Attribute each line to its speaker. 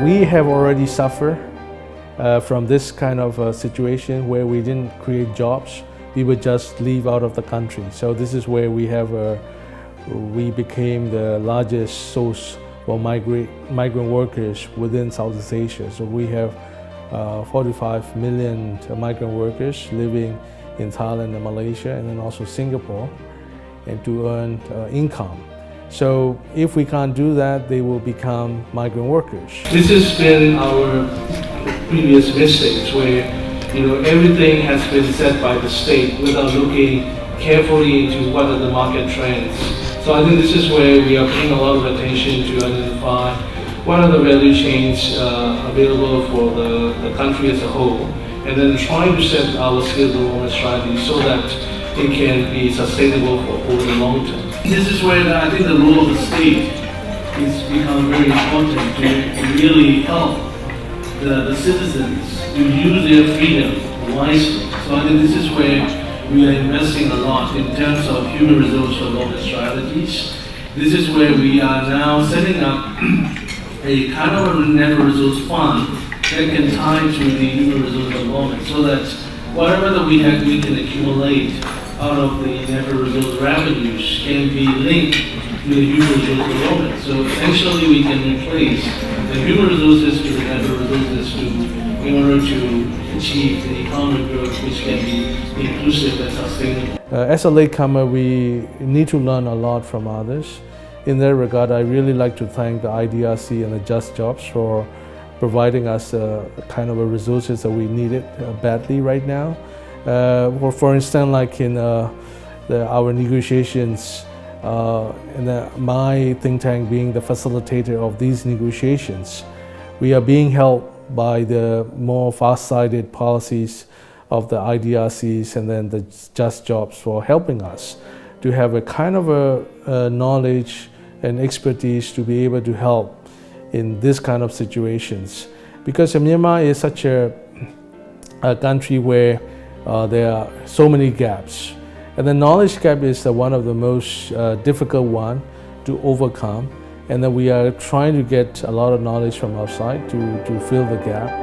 Speaker 1: We have already suffered from this kind of situation where we didn't create jobs. We would just leave out of the country. So this is where we became the largest source for migrant workers within Southeast Asia. So we have 45 million migrant workers living in Thailand and Malaysia, and then also Singapore, and to earn income. So if we can't do that, they will become migrant workers.
Speaker 2: This has been our previous mistakes where everything has been set by the state without looking carefully into what are the market trends. So I think this is where we are paying a lot of attention to identify what are the value chains available for the country as a whole, and then trying to set our skills development strategy so that it can be sustainable over the long term. This is where I think the role of the state is become very important to really help the citizens to use their freedom wisely. So I think this is where we are investing a lot in terms of human resource development strategies. This is where we are now setting up a kind of a natural resource fund that can tie to the human resource development, so that whatever that we can accumulate out of the natural resource revenues can be linked to the human resource development. So essentially we can replace the human resources to the natural resources in order to achieve the economic growth which can be inclusive and sustainable.
Speaker 1: As a latecomer, we need to learn a lot from others. In that regard, I really like to thank the IDRC and the Just Jobs for providing us kind of a resources that we needed badly right now. For instance, like in our negotiations, and my think tank being the facilitator of these negotiations, we are being helped by the more far-sighted policies of the IDRCs and then the Just Jobs for helping us to have a kind of a knowledge and expertise to be able to help in this kind of situations. Because Myanmar is such a country where there are so many gaps. And the knowledge gap is one of the most difficult one to overcome. And then we are trying to get a lot of knowledge from outside to fill the gap.